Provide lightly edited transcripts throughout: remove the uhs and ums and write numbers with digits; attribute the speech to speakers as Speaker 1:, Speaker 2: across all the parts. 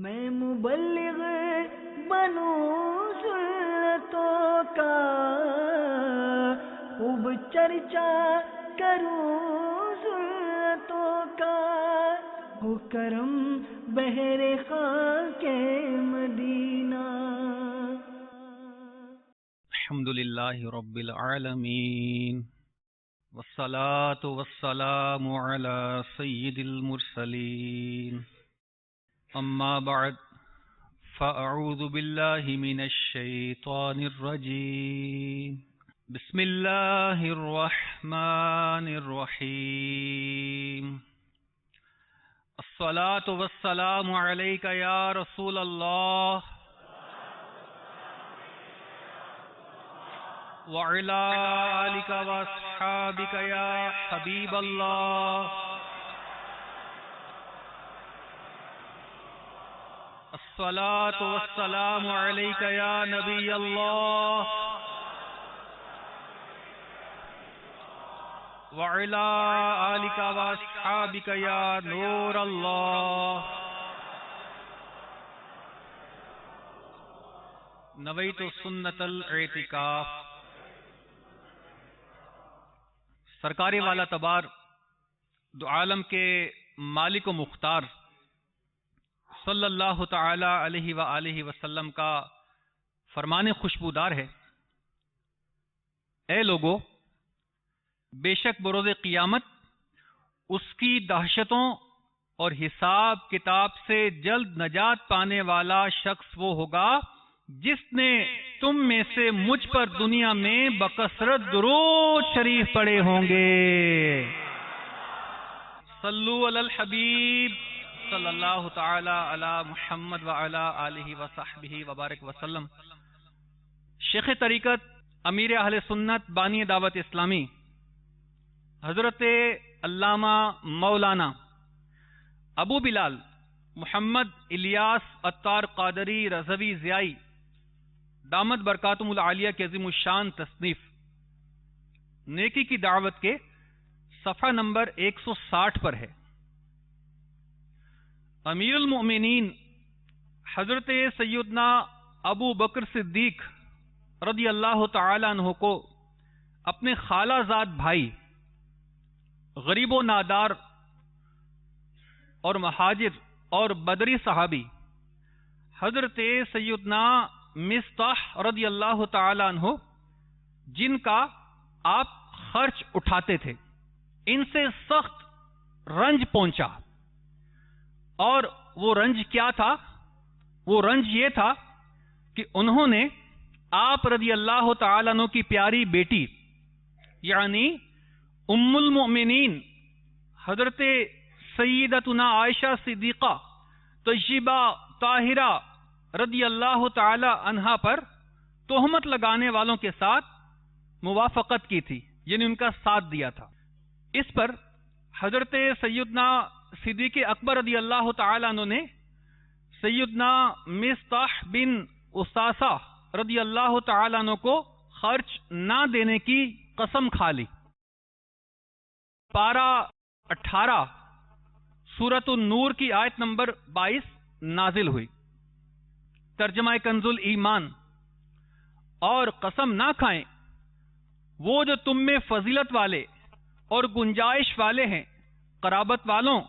Speaker 1: میں مبلغ بنوں سنتوں کا، خوب چرچا کروں سنتوں کا، ہو کرم بہر خاک مدینہ۔
Speaker 2: الحمدللہ رب العالمین، والصلاة والسلام علی سید المرسلین، اما بعد فاعوذ باللہ من الشیطان الرجیم، بسم اللہ الرحمن الرحیم، الصلاة والسلام علیک یا رسول اللہ وعلی آلک واصحابک یا حبیب اللہ، الصلاة والسلام علیک یا نبی اللہ وعلی آلک واصحابک یا نور اللہ۔ نویت سنت الاعتکاف۔ سرکار والا تبار دو عالم کے مالک و مختار صلی اللہ تعالی علیہ وآلہ وسلم کا فرمان خوشبودار ہے، اے لوگو، بے شک بروز قیامت اس کی دہشتوں اور حساب کتاب سے جلد نجات پانے والا شخص وہ ہوگا جس نے تم میں سے مجھ پر دنیا میں بکثرت درود شریف پڑھے ہوں گے۔ صلو علی الحبیب صلی اللہ تعالی علی محمد وعلی آلہ وصحبہ وبارک وسلم۔ شیخ طریقت، امیر اہل سنت، بانی دعوت اسلامی، حضرت علامہ مولانا ابو بلال محمد الیاس عطار قادری رضوی ضیائی دامت برکاتہم العالیہ کے عظیم الشان تصنیف نیکی کی دعوت کے صفحہ نمبر 160 پر ہے۔ امیر المؤمنین حضرت سیدنا ابو بکر صدیق رضی اللہ تعالی عنہ کو اپنے خالہ زاد بھائی، غریب و نادار اور مہاجر اور بدری صحابی حضرت سیدنا مصطح رضی اللہ تعالی عنہ، جن کا آپ خرچ اٹھاتے تھے، ان سے سخت رنج پہنچا۔ اور وہ رنج کیا تھا؟ وہ رنج یہ تھا کہ انہوں نے آپ رضی اللہ تعالی عنہ کی پیاری بیٹی یعنی ام المؤمنین حضرت سیدتنا عائشہ صدیقہ طیبہ طاہرہ رضی اللہ تعالی عنہا پر تہمت لگانے والوں کے ساتھ موافقت کی تھی، یعنی ان کا ساتھ دیا تھا۔ اس پر حضرت سیدنا صدیق اکبر رضی اللہ تعالی عنہ نے سیدنا مصطح بن اساسہ رضی اللہ تعالی عنہ کو خرچ نہ دینے کی قسم کھا لی۔ پارہ 18 سورۃ النور کی آیت نمبر 22 نازل ہوئی۔ ترجمہ کنز الایمان، اور قسم نہ کھائیں وہ جو تم میں فضیلت والے اور گنجائش والے ہیں، قرابت والوں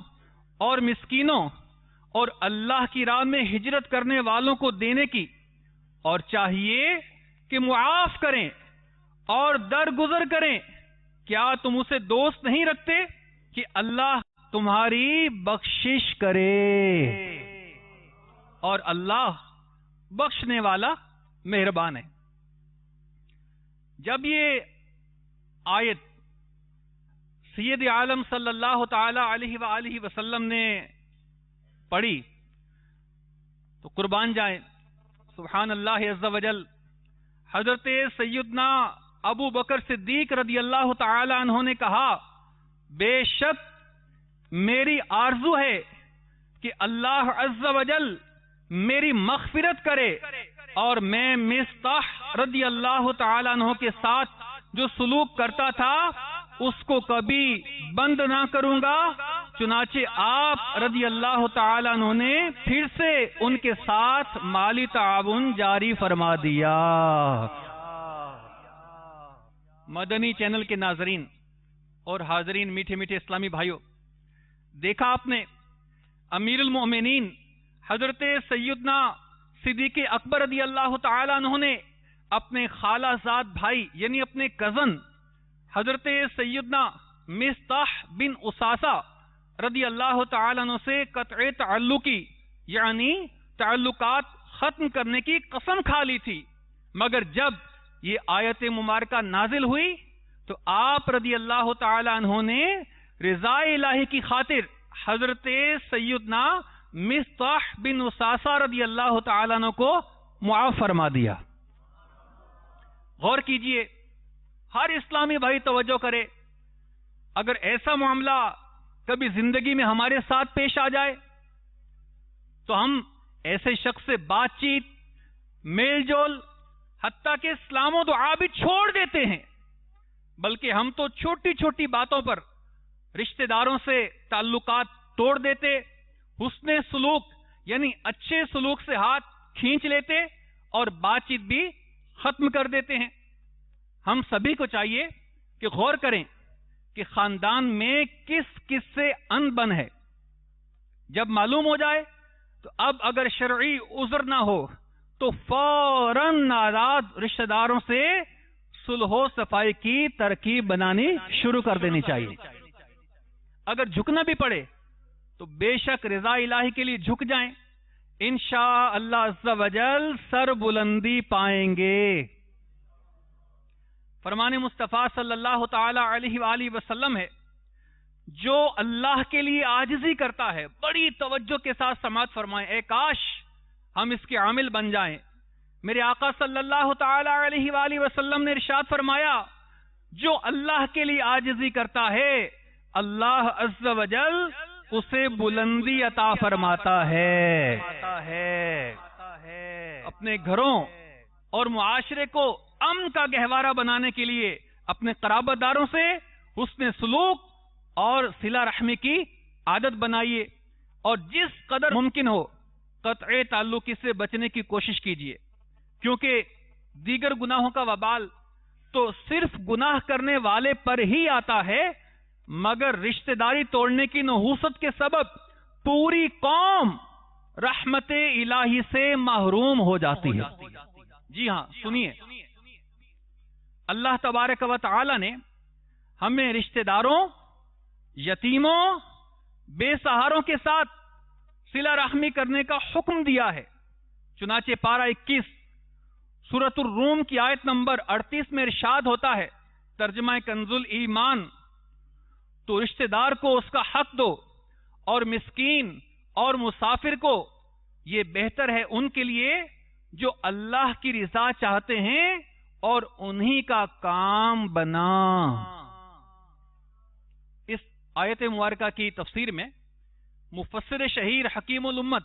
Speaker 2: اور مسکینوں اور اللہ کی راہ میں ہجرت کرنے والوں کو دینے کی، اور چاہیے کہ معاف کریں اور درگزر کریں۔ کیا تم اسے دوست نہیں رکھتے کہ اللہ تمہاری بخشش کرے، اور اللہ بخشنے والا مہربان ہے۔ جب یہ آیت سید عالم صلی اللہ تعالی علیہ وآلہ وسلم نے پڑھی تو قربان جائیں، سبحان اللہ عز و جل، حضرت سیدنا ابو بکر صدیق رضی اللہ تعالی عنہ نے کہا، بے شک میری آرزو ہے کہ اللہ عز و جل میری مغفرت کرے، اور میں مصطح رضی اللہ تعالی عنہ کے ساتھ جو سلوک کرتا تھا اس کو کبھی بند نہ کروں گا، چنانچہ آپ رضی اللہ تعالی عنہ نے پھر سے ان کے ساتھ مالی تعاون جاری فرما دیا۔ مدنی چینل کے ناظرین اور حاضرین، میٹھے میٹھے اسلامی بھائیوں، دیکھا آپ نے امیر المؤمنین حضرت سیدنا صدیق اکبر رضی اللہ تعالی عنہ نے اپنے خالہ زاد بھائی یعنی اپنے کزن حضرت سیدنا مصطح بن اساسہ رضی اللہ تعالی عنہ سے قطع تعلقی یعنی تعلقات ختم کرنے کی قسم کھا لی تھی، مگر جب یہ آیت مبارکہ نازل ہوئی تو آپ رضی اللہ تعالی عنہ نے رضا الہی کی خاطر حضرت سیدنا مصطح بن اساسہ رضی اللہ تعالی عنہ کو معاف فرما دیا۔ غور کیجئے، ہر اسلامی بھائی توجہ کرے، اگر ایسا معاملہ کبھی زندگی میں ہمارے ساتھ پیش آ جائے تو ہم ایسے شخص سے بات چیت، میل جول، حتیٰ کہ سلام و دعا بھی چھوڑ دیتے ہیں، بلکہ ہم تو چھوٹی چھوٹی باتوں پر رشتہ داروں سے تعلقات توڑ دیتے، حسن سلوک یعنی اچھے سلوک سے ہاتھ کھینچ لیتے اور بات چیت بھی ختم کر دیتے ہیں۔ ہم سبھی کو چاہیے کہ غور کریں کہ خاندان میں کس کس سے ان بن ہے، جب معلوم ہو جائے تو اب اگر شرعی عذر نہ ہو تو فوراً ناراض رشتہ داروں سے صلح و صفائی کی ترکیب بنانی شروع کر دینی چاہیے۔ اگر جھکنا بھی پڑے تو بے شک رضا الہی کے لیے جھک جائیں، انشاءاللہ عز و جل سر بلندی پائیں گے۔ فرمان مصطفیٰ صلی اللہ تعالی علیہ وآلہ وسلم ہے، جو اللہ کے لیے عاجزی کرتا ہے، بڑی توجہ کے ساتھ سماعت فرمائیں، اے کاش ہم اس کے عامل بن جائیں۔ میرے آقا صلی اللہ تعالی علیہ وآلہ وسلم نے ارشاد فرمایا، جو اللہ کے لیے عاجزی کرتا ہے اللہ عز و جل اسے بلندی عطا فرماتا ہے۔ اپنے گھروں اور معاشرے کو امن کا گہوارہ بنانے کے لیے اپنے قرابت داروں سے حسن سلوک اور صلہ رحمی کی عادت بنائیے، اور جس قدر ممکن ہو قطع تعلقی سے بچنے کی کوشش کیجیے، کیونکہ دیگر گناہوں کا وبال تو صرف گناہ کرنے والے پر ہی آتا ہے، مگر رشتہ داری توڑنے کی نحوست کے سبب پوری قوم رحمت الہی سے محروم ہو جاتی ہے۔ جی ہاں، سنیے، اللہ تبارک و تعالی نے ہمیں رشتہ داروں، یتیموں، بے سہاروں کے ساتھ صلہ رحمی کرنے کا حکم دیا ہے۔ چنانچہ پارہ 21 سورۃ الروم کی آیت نمبر 38 میں ارشاد ہوتا ہے، ترجمہ کنز الایمان، تو رشتہ دار کو اس کا حق دو، اور مسکین اور مسافر کو، یہ بہتر ہے ان کے لیے جو اللہ کی رضا چاہتے ہیں اور انہی کا کام بنا۔ اس آیت مبارکہ کی تفسیر میں مفسر شہیر حکیم الامت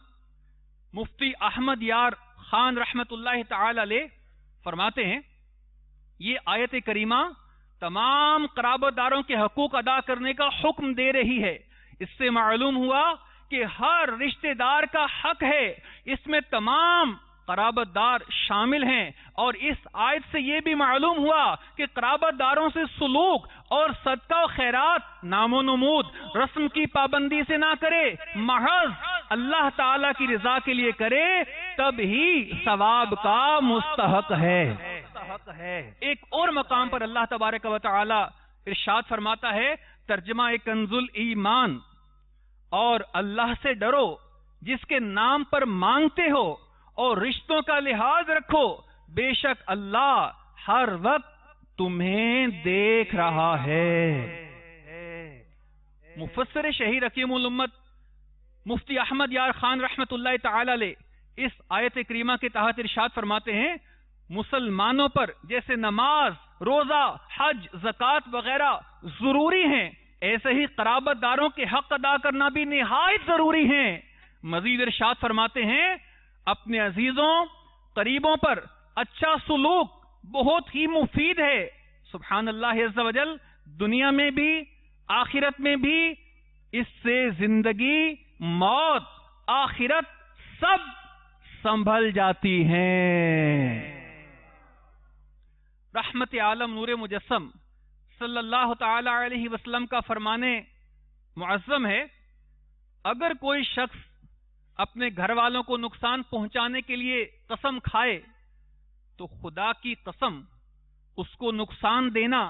Speaker 2: مفتی احمد یار خان رحمت اللہ تعالی علیہ فرماتے ہیں، یہ آیت کریمہ تمام قرابت داروں کے حقوق ادا کرنے کا حکم دے رہی ہے۔ اس سے معلوم ہوا کہ ہر رشتہ دار کا حق ہے، اس میں تمام قرابت دار شامل ہیں، اور اس آیت سے یہ بھی معلوم ہوا کہ قرابت داروں سے سلوک اور صدقہ و خیرات نام و نمود رسم کی پابندی سے نہ کرے، محض اللہ تعالی کی رضا کے لیے کرے، تب ہی ثواب کا مستحق ہے۔ ایک اور مقام پر اللہ تبارک و تعالی ارشاد فرماتا ہے، ترجمہ کنز الایمان، اور اللہ سے ڈرو جس کے نام پر مانگتے ہو اور رشتوں کا لحاظ رکھو، بے شک اللہ ہر وقت تمہیں دیکھ رہا ہے۔ مفسر شہیر حکیم الامت مفتی احمد یار خان رحمت اللہ تعالی علیہ اس آیت کریمہ کے تحت ارشاد فرماتے ہیں، مسلمانوں پر جیسے نماز، روزہ، حج، زکوٰۃ وغیرہ ضروری ہیں، ایسے ہی قرابت داروں کے حق ادا کرنا بھی نہایت ضروری ہیں۔ مزید ارشاد فرماتے ہیں، اپنے عزیزوں، قریبوں پر اچھا سلوک بہت ہی مفید ہے۔ سبحان اللہ عز و جل، دنیا میں بھی آخرت میں بھی اس سے زندگی، موت، آخرت سب سنبھل جاتی ہیں۔ رحمت عالم نور مجسم صلی اللہ تعالی علیہ وسلم کا فرمانے معظم ہے، اگر کوئی شخص اپنے گھر والوں کو نقصان پہنچانے کے لیے قسم کھائے تو خدا کی قسم اس کو نقصان دینا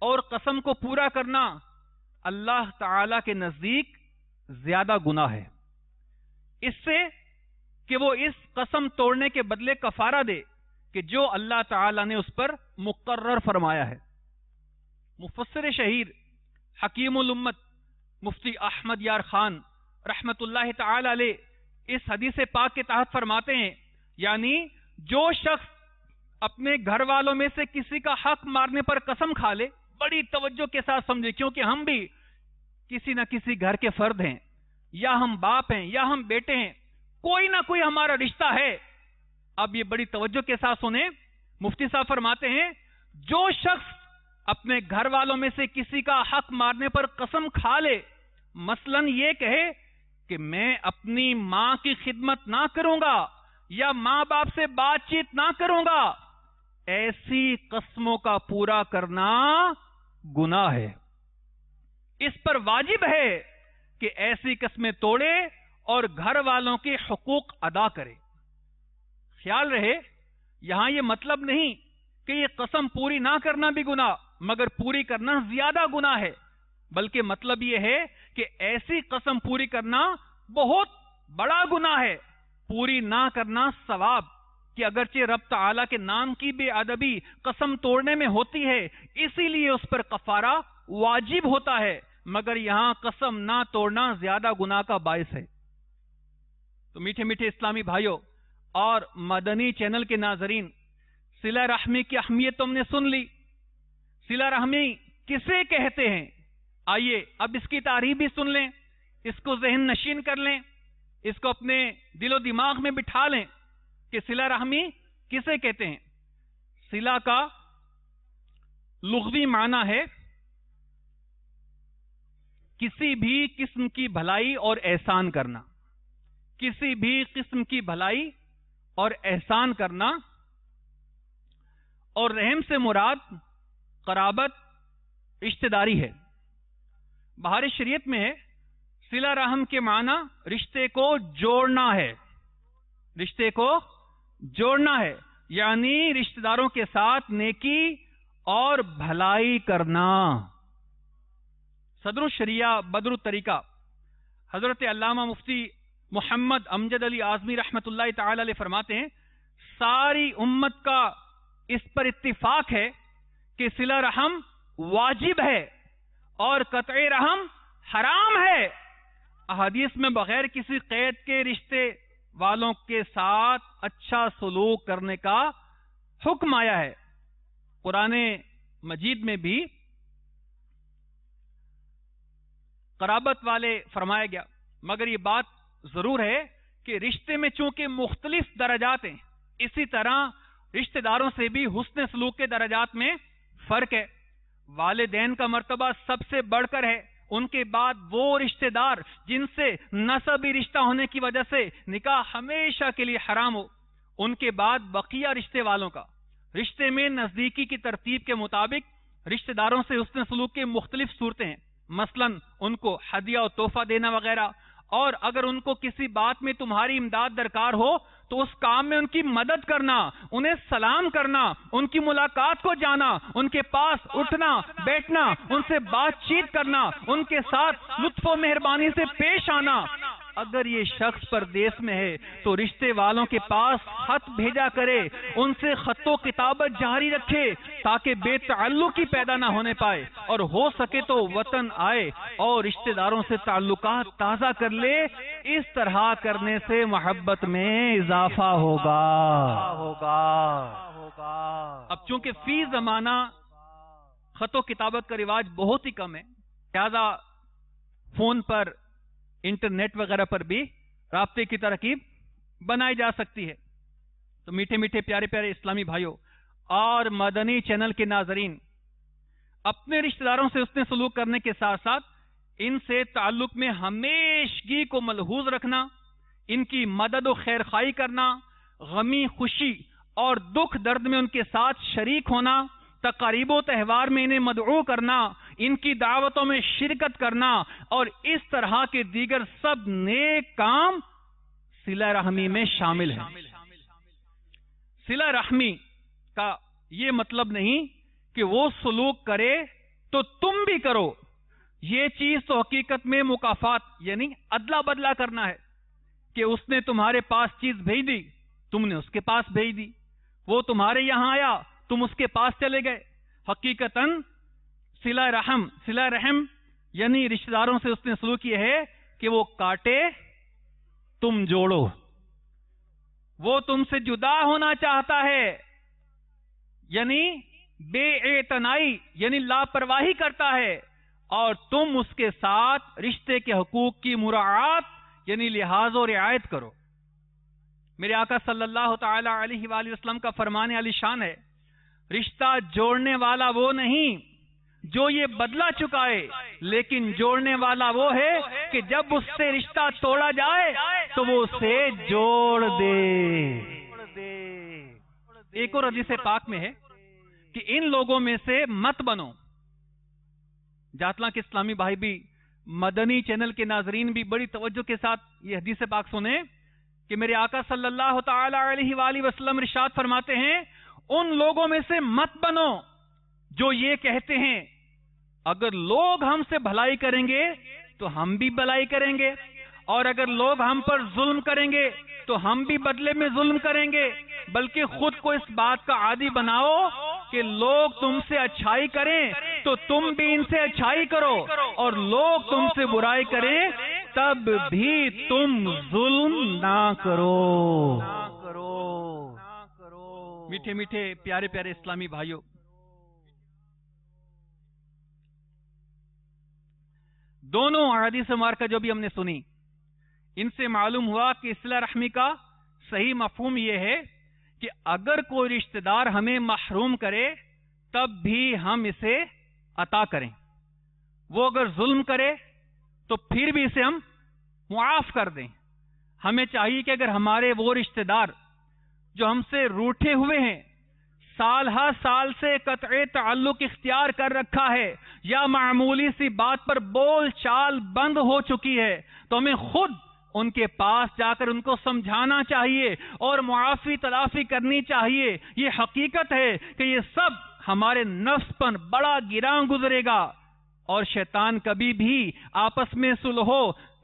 Speaker 2: اور قسم کو پورا کرنا اللہ تعالی کے نزدیک زیادہ گناہ ہے، اس سے کہ وہ اس قسم توڑنے کے بدلے کفارہ دے کہ جو اللہ تعالی نے اس پر مقرر فرمایا ہے۔ مفسر شہیر حکیم الامت مفتی احمد یار خان رحمت اللہ تعالی علیہ اس حدیث پاک کے تحت فرماتے ہیں، یعنی جو شخص اپنے گھر والوں میں سے کسی کا حق مارنے پر قسم کھا لے، بڑی توجہ کے ساتھ سمجھے، کیونکہ ہم بھی کسی نہ کسی گھر کے فرد ہیں، یا ہم باپ ہیں یا ہم بیٹے ہیں، کوئی نہ کوئی ہمارا رشتہ ہے۔ اب یہ بڑی توجہ کے ساتھ سنیں، مفتی صاحب فرماتے ہیں جو شخص اپنے گھر والوں میں سے کسی کا حق مارنے پر قسم کھا لے، مثلا یہ کہے کہ میں اپنی ماں کی خدمت نہ کروں گا یا ماں باپ سے بات چیت نہ کروں گا، ایسی قسموں کا پورا کرنا گناہ ہے۔ اس پر واجب ہے کہ ایسی قسمیں توڑے اور گھر والوں کے حقوق ادا کرے۔ خیال رہے، یہاں یہ مطلب نہیں کہ یہ قسم پوری نہ کرنا بھی گناہ مگر پوری کرنا زیادہ گناہ ہے، بلکہ مطلب یہ ہے کہ ایسی قسم پوری کرنا بہت بڑا گناہ ہے، پوری نہ کرنا ثواب، کہ اگرچہ رب تعالیٰ کے نام کی بے ادبی قسم توڑنے میں ہوتی ہے، اسی لیے اس پر کفارہ واجب ہوتا ہے، مگر یہاں قسم نہ توڑنا زیادہ گناہ کا باعث ہے۔ تو میٹھے میٹھے اسلامی بھائیوں اور مدنی چینل کے ناظرین، صلہ رحمی کی اہمیت تم نے سن لی۔ صلہ رحمی کسے کہتے ہیں؟ آئیے اب اس کی تعریف بھی سن لیں، اس کو ذہن نشین کر لیں، اس کو اپنے دل و دماغ میں بٹھا لیں کہ صلہ رحمی کسے کہتے ہیں۔ صلہ کا لغوی معنی ہے کسی بھی قسم کی بھلائی اور احسان کرنا، کسی بھی قسم کی بھلائی اور احسان کرنا، اور رحم سے مراد قرابت، رشتہ داری ہے۔ بہار شریعت میں ہے صلہ رحم کے معنی رشتے کو جوڑنا ہے، رشتے کو جوڑنا ہے، یعنی رشتہ داروں کے ساتھ نیکی اور بھلائی کرنا۔ صدر الشریعہ بدر الطریقہ حضرت علامہ مفتی محمد امجد علی اعظمی رحمت اللہ تعالی علیہ فرماتے ہیں، ساری امت کا اس پر اتفاق ہے کہ صلہ رحم واجب ہے اور قطع رحم حرام ہے۔ احادیث میں بغیر کسی قید کے رشتے والوں کے ساتھ اچھا سلوک کرنے کا حکم آیا ہے۔ قرآن مجید میں بھی قرابت والے فرمایا گیا، مگر یہ بات ضرور ہے کہ رشتے میں چونکہ مختلف درجات ہیں، اسی طرح رشتہ داروں سے بھی حسن سلوک کے درجات میں فرق ہے۔ والدین کا مرتبہ سب سے بڑھ کر ہے، ان کے بعد وہ رشتہ دار جن سے نسبی رشتہ ہونے کی وجہ سے نکاح ہمیشہ کے لیے حرام ہو، ان کے بعد بقیہ رشتے والوں کا۔ رشتے میں نزدیکی کی ترتیب کے مطابق رشتہ داروں سے حسن سلوک کے مختلف صورتیں ہیں، مثلا ان کو ہدیہ و تحفہ دینا وغیرہ، اور اگر ان کو کسی بات میں تمہاری امداد درکار ہو تو اس کام میں ان کی مدد کرنا، انہیں سلام کرنا، ان کی ملاقات کو جانا، ان کے پاس اٹھنا بیٹھنا، ان سے بات چیت کرنا، ان کے ساتھ لطف و مہربانی سے پیش آنا۔ اگر یہ شخص پردیس میں ہے تو رشتے والوں کے پاس خط بھیجا کرے، ان سے خط و کتابت جاری رکھے تاکہ بے تعلقی پیدا نہ ہونے پائے، اور ہو سکے تو وطن آئے اور رشتے داروں سے تعلقات تازہ کر لے۔ اس طرح کرنے سے محبت میں اضافہ ہوگا۔ اب چونکہ فی زمانہ خط و کتابت کا رواج بہت ہی کم ہے، لہذا فون پر، انٹرنیٹ وغیرہ پر بھی رابطے کی ترکیب بنائی جا سکتی ہے۔ تو میٹھے میٹھے پیارے پیارے اسلامی بھائیوں اور مدنی چینل کے ناظرین، اپنے رشتہ داروں سے حسن سلوک کرنے کے ساتھ ساتھ ان سے تعلق میں ہمیشگی کو ملحوظ رکھنا، ان کی مدد و خیر خواہی کرنا، غمی خوشی اور دکھ درد میں ان کے ساتھ شریک ہونا، تقاریب و تہوار میں انہیں مدعو کرنا، ان کی دعوتوں میں شرکت کرنا، اور اس طرح کے دیگر سب نیک کام صلہ رحمی میں شامل ہیں۔ صلہ رحمی کا یہ مطلب نہیں کہ وہ سلوک کرے تو تم بھی کرو، یہ چیز تو حقیقت میں مکافات یعنی ادلا بدلا کرنا ہے کہ اس نے تمہارے پاس چیز بھیج دی، تم نے اس کے پاس بھیج دی، وہ تمہارے یہاں آیا، تم اس کے پاس چلے گئے۔ حقیقتاً صلہ رحم یعنی رشتہ داروں سے اس نے سلوک یہ ہے کہ وہ کاٹے تم جوڑو، وہ تم سے جدا ہونا چاہتا ہے، یعنی بے اعتنائی یعنی لاپرواہی کرتا ہے، اور تم اس کے ساتھ رشتے کے حقوق کی مراعات یعنی لحاظ و رعایت کرو۔ میرے آقا صلی اللہ تعالی علیہ وآلہ وسلم کا فرمان علی شان ہے، رشتہ جوڑنے والا وہ نہیں جو یہ بدلہ چکائے، لیکن جوڑنے والا وہ ہے کہ جب اس سے رشتہ توڑا جائے تو وہ اسے جوڑ دے۔ ایک اور حدیث پاک میں ہے کہ ان لوگوں میں سے مت بنو۔ جاتلاں کے اسلامی بھائی بھی، مدنی چینل کے ناظرین بھی بڑی توجہ کے ساتھ یہ حدیث پاک سنیں کہ میرے آقا صلی اللہ تعالی علیہ وآلہ وسلم ارشاد فرماتے ہیں، ان لوگوں میں سے مت بنو جو یہ کہتے ہیں اگر لوگ ہم سے بھلائی کریں گے تو ہم بھی بھلائی کریں گے، اور اگر لوگ ہم پر ظلم کریں گے تو ہم بھی بدلے میں ظلم کریں گے، بلکہ خود کو اس بات کا عادی بناؤ کہ لوگ تم سے اچھائی کریں تو تم بھی ان سے اچھائی کرو، اور لوگ تم سے برائی کریں تب بھی تم ظلم نہ کرو۔ میٹھے میٹھے پیارے پیارے اسلامی بھائیوں، دونوں احادیث مبارکہ جو بھی ہم نے سنی، ان سے معلوم ہوا کہ صلہ رحمی کا صحیح مفہوم یہ ہے کہ اگر کوئی رشتہ دار ہمیں محروم کرے تب بھی ہم اسے عطا کریں، وہ اگر ظلم کرے تو پھر بھی اسے ہم معاف کر دیں۔ ہمیں چاہیے کہ اگر ہمارے وہ رشتہ دار جو ہم سے روٹھے ہوئے ہیں، سال ہر سال سے قطع تعلق اختیار کر رکھا ہے، یا معمولی سی بات پر بول چال بند ہو چکی ہے، تو ہمیں خود ان کے پاس جا کر ان کو سمجھانا چاہیے اور معافی تلافی کرنی چاہیے۔ یہ حقیقت ہے کہ یہ سب ہمارے نفس پر بڑا گراں گزرے گا، اور شیطان کبھی بھی آپس میں صلح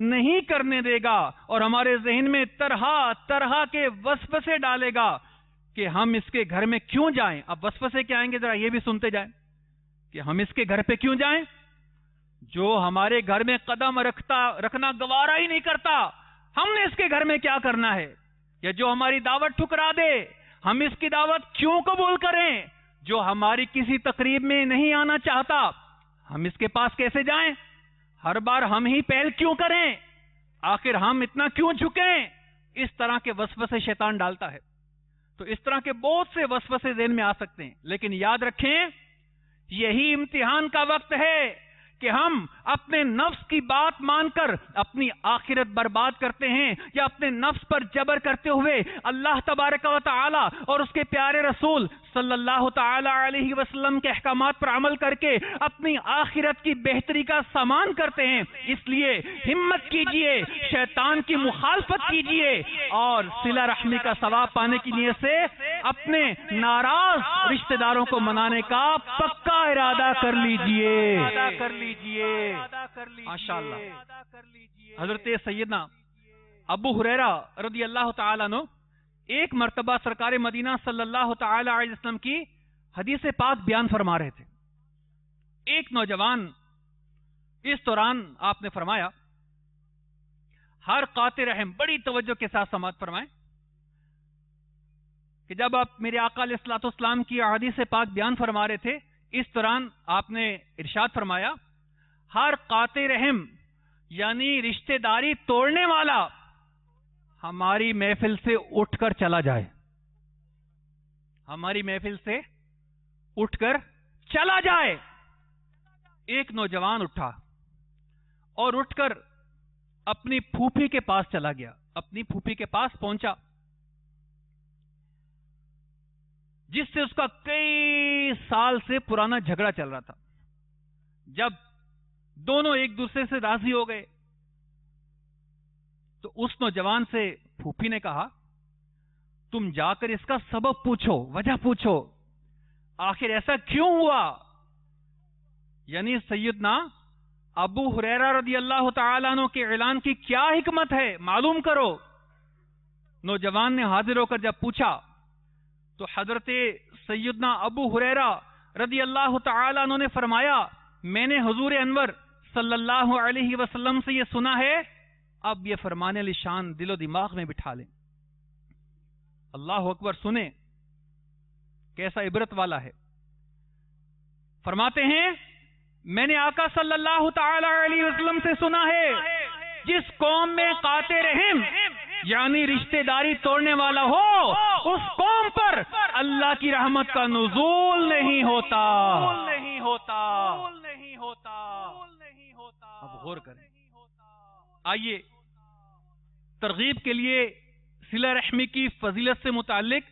Speaker 2: نہیں کرنے دے گا، اور ہمارے ذہن میں طرح طرح کے وسوسے ڈالے گا کہ ہم اس کے گھر میں کیوں جائیں۔ اب وسوسے کیا آئیں گے، ذرا یہ بھی سنتے جائیں کہ ہم اس کے گھر پہ کیوں جائیں جو ہمارے گھر میں قدم رکھنا گوارا ہی نہیں کرتا، ہم نے اس کے گھر میں کیا کرنا ہے، یا جو ہماری دعوت ٹھکرا دے ہم اس کی دعوت کیوں قبول کریں، جو ہماری کسی تقریب میں نہیں آنا چاہتا ہم اس کے پاس کیسے جائیں، ہر بار ہم ہی پہل کیوں کریں، آخر ہم اتنا کیوں جھکیں۔ اس طرح کے وسوسے شیطان ڈالتا ہے۔ تو اس طرح کے بہت سے وسوسے ذہن میں آ سکتے ہیں، لیکن یاد رکھیں یہی امتحان کا وقت ہے کہ ہم اپنے نفس کی بات مان کر اپنی آخرت برباد کرتے ہیں، یا اپنے نفس پر جبر کرتے ہوئے اللہ تبارک و تعالی اور اس کے پیارے رسول صلی اللہ تعالی علیہ وسلم کے احکامات پر عمل کر کے اپنی آخرت کی بہتری کا سامان کرتے ہیں۔ اس لیے ہمت کیجئے، شیطان کی مخالفت کیجئے، اور صلہ رحمی کا ثواب پانے کی نیت سے اپنے ناراض رشتہ داروں کو منانے کا پکا ارادہ کر لیجئے۔ ماشاءاللہ حضرت سیدنا ابو ہریرہ رضی اللہ تعالیٰ عنہ ایک مرتبہ سرکار مدینہ صلی اللہ تعالی علیہ وسلم کی حدیث پاک بیان فرما رہے تھے۔ ایک نوجوان اس دوران آپ نے فرمایا، ہر قاطع رحم، بڑی توجہ کے ساتھ سماعت فرمائیں کہ جب آپ میرے آقا علیہ الصلوۃ والسلام کی حدیث پاک بیان فرما رہے تھے، اس دوران آپ نے ارشاد فرمایا، ہر قاطع رحم یعنی رشتہ داری توڑنے والا ہماری محفل سے اٹھ کر چلا جائے، ہماری محفل سے اٹھ کر چلا جائے۔ ایک نوجوان اٹھا اور اٹھ کر اپنی پھوپھی کے پاس چلا گیا، اپنی پھوپھی کے پاس پہنچا جس سے اس کا کئی سال سے پرانا جھگڑا چل رہا تھا۔ جب دونوں ایک دوسرے سے راضی ہو گئے تو اس نوجوان سے پھوپھی نے کہا تم جا کر اس کا سبب پوچھو، وجہ پوچھو، آخر ایسا کیوں ہوا؟ یعنی سیدنا ابو ہریرہ رضی اللہ تعالیٰ عنہ کے اعلان کی کیا حکمت ہے، معلوم کرو۔ نوجوان نے حاضر ہو کر جب پوچھا تو حضرت سیدنا ابو ہریرہ رضی اللہ تعالیٰ عنہ نے فرمایا میں نے حضور انور صلی اللہ علیہ وسلم سے یہ سنا ہے، اب یہ فرمانے علی شان دل و دماغ میں بٹھا لیں۔ اللہ اکبر، سنیں کیسا عبرت والا ہے۔ فرماتے ہیں میں نے آقا صلی اللہ تعالی علیہ وسلم سے سنا ہے جس قوم میں قاطع رحم یعنی رشتہ داری توڑنے والا ہو اس قوم پر اللہ کی رحمت کا نزول نہیں ہوتا۔ اب غور کریں، آئیے ترغیب کے لیے صلہ رحمی کی فضیلت سے متعلق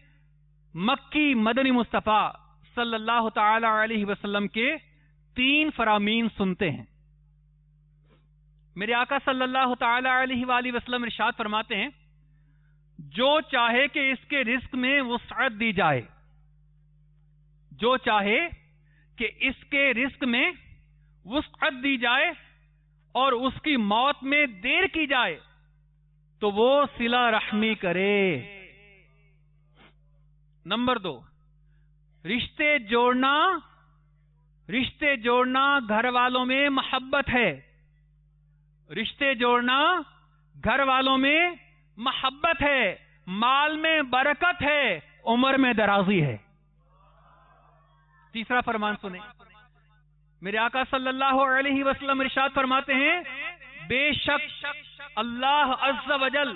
Speaker 2: مکی مدنی مصطفیٰ صلی اللہ تعالی علیہ وسلم کے 3 فرامین سنتے ہیں۔ میرے آقا صلی اللہ تعالی علیہ وآلہ وسلم ارشاد فرماتے ہیں جو چاہے کہ اس کے رزق میں وسعت دی جائے، جو چاہے کہ اس کے رزق میں وسعت دی جائے اور اس کی موت میں دیر کی جائے تو وہ صلہ رحمی کرے۔ نمبر 2، رشتے جوڑنا گھر والوں میں محبت ہے، رشتے جوڑنا گھر والوں میں محبت ہے، مال میں برکت ہے، عمر میں درازی ہے۔ تیسرا فرمان سنیں، میرے آقا صلی اللہ علیہ وسلم ارشاد فرماتے ہیں بے شک اللہ عز و جل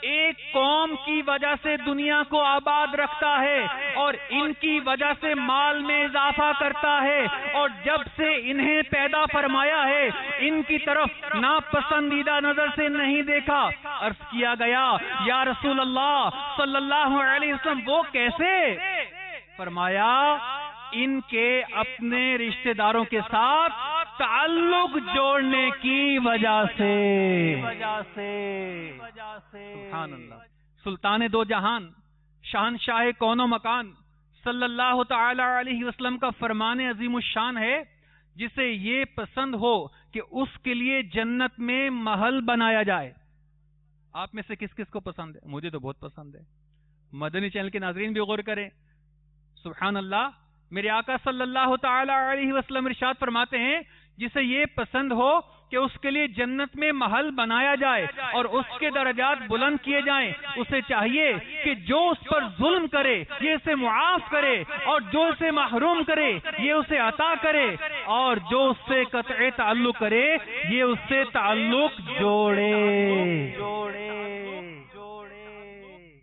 Speaker 2: ایک قوم کی وجہ سے دنیا کو آباد رکھتا ہے اور ان کی وجہ سے مال میں اضافہ کرتا ہے، اور جب سے انہیں پیدا فرمایا ہے ان کی طرف ناپسندیدہ نظر سے نہیں دیکھا۔ عرض کیا گیا یا رسول اللہ صلی اللہ علیہ وسلم وہ کیسے؟ فرمایا ان کے اپنے رشتہ داروں کے ساتھ تعلق جوڑنے کی وجہ سے۔ سبحان اللہ۔ سلطان دو جہان، شہنشاہ کون و مکان صلی اللہ تعالی علیہ وسلم کا فرمان عظیم الشان ہے جسے یہ پسند ہو کہ اس کے لیے جنت میں محل بنایا جائے۔ آپ میں سے کس کس کو پسند ہے؟ مجھے تو بہت پسند ہے۔ مدنی چینل کے ناظرین بھی غور کریں۔ سبحان اللہ۔ میرے آقا صلی اللہ تعالی علیہ وسلم ارشاد فرماتے ہیں جسے یہ پسند ہو کہ اس کے لیے جنت میں محل بنایا جائے اور اس کے درجات بلند کیے جائیں، اسے چاہیے کہ جو اس پر ظلم کرے یہ اسے معاف کرے، اور جو اسے محروم کرے یہ اسے عطا کرے، اور جو اس سے قطع تعلق کرے یہ اس سے تعلق جوڑے۔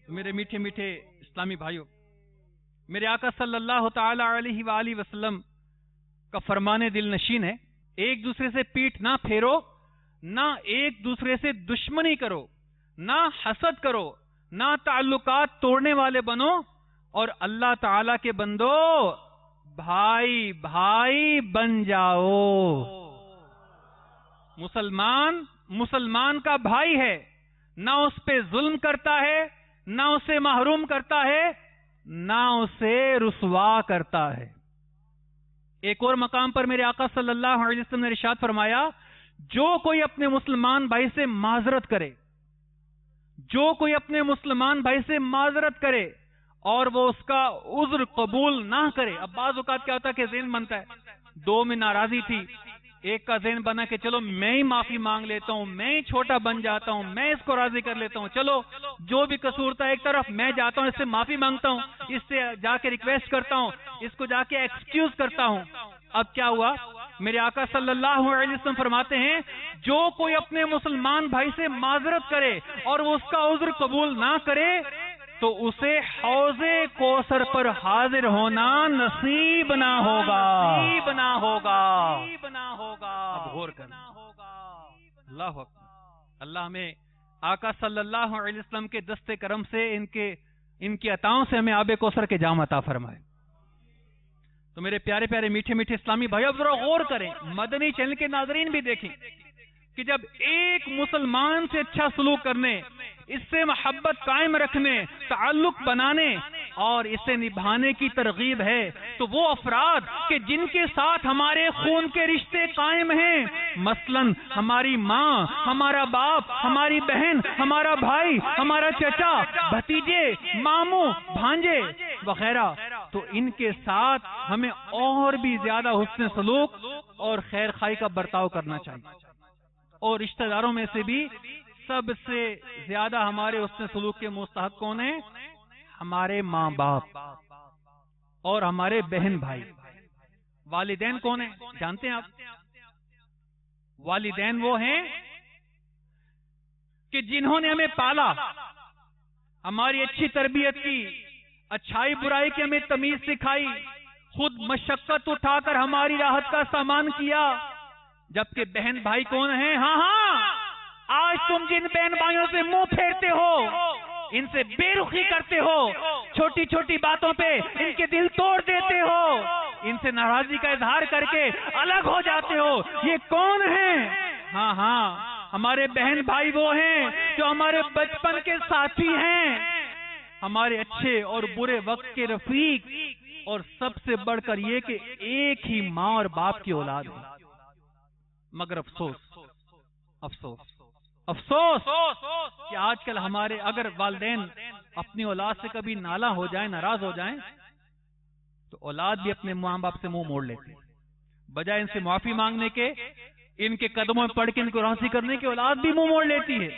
Speaker 2: میرے میٹھے میٹھے اسلامی بھائیوں، میرے آقا صلی اللہ تعالی علیہ وآلہ وسلم کا فرمان دل نشین ہے ایک دوسرے سے پیٹھ نہ پھیرو، نہ ایک دوسرے سے دشمنی کرو، نہ حسد کرو، نہ تعلقات توڑنے والے بنو، اور اللہ تعالی کے بندو بھائی بھائی بن جاؤ۔ مسلمان کا بھائی ہے، نہ اس پہ ظلم کرتا ہے، نہ اسے محروم کرتا ہے، نہ اسے رسوا کرتا ہے۔ ایک اور مقام پر میرے آقا صلی اللہ علیہ وسلم نے ارشاد فرمایا جو کوئی اپنے مسلمان بھائی سے معذرت کرے، جو کوئی اپنے مسلمان بھائی سے معذرت کرے اور وہ اس کا عذر قبول نہ کرے۔ اب بعض اوقات کیا ہوتا ہے کہ ذہن بنتا ہے، دو میں ناراضی تھی، ایک کا ذہن بنا کہ چلو میں ہی معافی مانگ لیتا ہوں، میں ہی چھوٹا بن جاتا ہوں، میں اس کو راضی کر لیتا ہوں، چلو جو بھی قصور تھا ایک طرف میں جاتا ہوں، اس سے معافی مانگتا ہوں، اس سے جا کے ریکویسٹ کرتا ہوں، اس کو جا کے ایکسکیوز کرتا ہوں۔ اب کیا ہوا؟ میرے آقا صلی اللہ علیہ وسلم فرماتے ہیں جو کوئی اپنے مسلمان بھائی سے معذرت کرے اور وہ اس کا عذر قبول نہ کرے تو اسے حوض کوثر پر حاضر ہونا نصیب نہ ہوگا۔ اب غور کرنا، اللہ اکبر. اللہ ہمیں آقا صلی اللہ علیہ وسلم کے دست کرم سے ان کی عطاؤں سے ہمیں آب کوثر کے جام عطا فرمائے. تو میرے پیارے پیارے میٹھے میٹھے اسلامی بھائیو، اب ذرا غور کریں، مدنی چینل کے ناظرین بھی دیکھیں کہ جب ایک مسلمان سے اچھا سلوک کرنے، اس سے محبت قائم رکھنے، تعلق بنانے اور اسے نبھانے کی ترغیب ہے، تو وہ افراد کہ جن کے ساتھ ہمارے خون کے رشتے قائم ہیں، مثلا ہماری ماں، ہمارا باپ، ہماری بہن، ہمارا بھائی، ہمارا چچا، بھتیجے، ماموں، بھانجے وغیرہ، تو ان کے ساتھ ہمیں اور بھی زیادہ حسن سلوک اور خیر خائی کا برتاؤ کرنا چاہیے. اور رشتہ داروں میں سے بھی سب سے زیادہ ہمارے حسن سلوک کے مستحق کون ہیں؟ ہمارے ماں باپ اور ہمارے بہن بھائی. والدین کون ہیں جانتے ہیں آپ؟ والدین وہ ہیں کہ جنہوں نے ہمیں پالا، ہماری اچھی تربیت کی، اچھائی برائی کی ہمیں تمیز سکھائی، خود مشقت اٹھا کر ہماری راحت کا سامان کیا. جبکہ بہن بھائی کون ہیں؟ ہاں آج تم جن بہن بھائیوں سے منہ پھیرتے ہو، ان سے بے رخی کرتے ہو، چھوٹی چھوٹی باتوں پہ ان کے دل توڑ دیتے ہو، ان سے ناراضی کا اظہار کر کے الگ ہو جاتے ہو، یہ کون ہیں؟ ہاں ہمارے بہن بھائی وہ ہیں جو ہمارے بچپن کے ساتھی ہیں، ہمارے اچھے اور برے وقت کے رفیق، اور سب سے بڑھ کر یہ کہ ایک ہی ماں اور باپ کی اولاد ہے. مگر افسوس کہ آج کل ہمارے اگر والدین اپنی اولاد سے کبھی نالاں ہو جائیں، ناراض ہو جائیں، تو اولاد بھی اپنے ماں باپ سے منہ موڑ لیتے ہیں. بجائے ان سے معافی مانگنے کے، ان کے قدموں میں پڑھ کے ان کو راضی کرنے کے، اولاد بھی منہ موڑ لیتی ہے.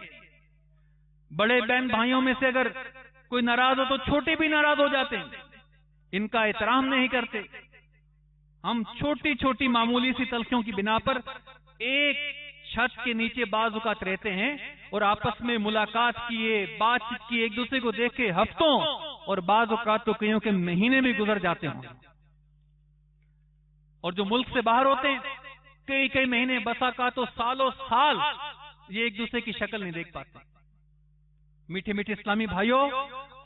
Speaker 2: بڑے بہن بھائیوں میں سے اگر کوئی ناراض ہو تو چھوٹے بھی ناراض ہو جاتے ہیں، ان کا احترام نہیں کرتے. ہم چھوٹی چھوٹی معمولی سی تلخیوں کی بنا پر ایک چھت کے نیچے بعض اوقات رہتے ہیں اور آپس میں ملاقات کیے، بات چیت کیے، ایک دوسرے کو دیکھے ہفتوں اور بعض اوقات تو کئیوں کے مہینے بھی گزر جاتے ہوں. اور جو ملک سے باہر ہوتے ہیں کئی مہینے، بسا کا تو سالوں سال یہ ایک دوسرے کی شکل نہیں دیکھ پاتے. میٹھے میٹھے اسلامی بھائیوں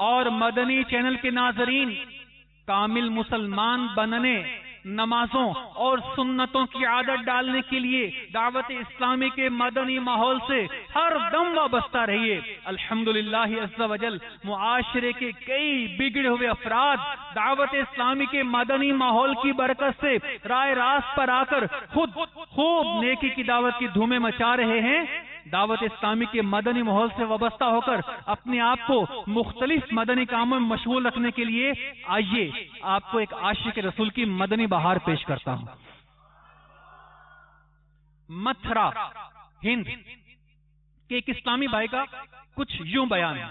Speaker 2: اور مدنی چینل کے ناظرین، کامل مسلمان بننے، نمازوں اور سنتوں کی عادت ڈالنے کے لیے دعوت اسلامی کے مدنی ماحول سے ہر دم وابستہ رہیے. الحمدللہ عز و جل معاشرے کے کئی بگڑے ہوئے افراد دعوت اسلامی کے مدنی ماحول کی برکت سے رائے راست پر آ کر خود خوب نیکی کی دعوت کی دھومیں مچا رہے ہیں. دعوت اسلامی کے مدنی ماحول سے وابستہ ہو کر اپنے آپ کو مختلف مدنی کاموں میں مشغول رکھنے کے لیے آئیے آپ کو ایک عاشق رسول کی مدنی بہار پیش کرتا ہوں. متھرا ہند کے ایک اسلامی بھائی کا کچھ یوں بیان ہے.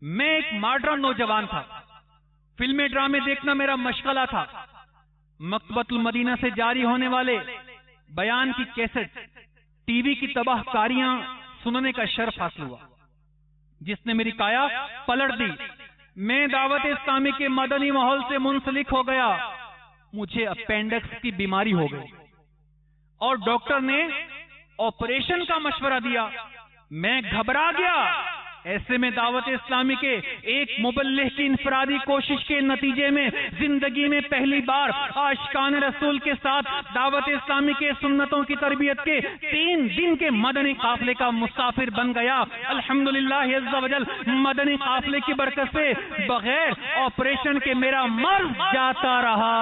Speaker 2: میں ایک ماڈرن نوجوان تھا، فلمیں ڈرامے دیکھنا میرا مشغلہ تھا. مکتبۃ المدینہ سے جاری ہونے والے بیان کی کیسٹ، ٹی وی کی تباہ کاریاں سننے کا شرف حاصل ہوا جس نے میری کایا پلٹ دی. میں دعوت اسلامی کے مدنی ماحول سے منسلک ہو گیا. مجھے اپینڈکس کی بیماری ہو گئی اور ڈاکٹر نے آپریشن کا مشورہ دیا. میں گھبرا گیا. ایسے میں دعوت اسلامی کے ایک مبلغ کی انفرادی کوشش کے نتیجے میں زندگی میں پہلی بار عاشقان رسول کے ساتھ دعوت اسلامی کے سنتوں کی تربیت کے 3 دن کے مدنی قافلے کا مسافر بن گیا. الحمدللہ عز و جل مدنی قافلے کی برکت سے بغیر آپریشن کے میرا مرض جاتا رہا.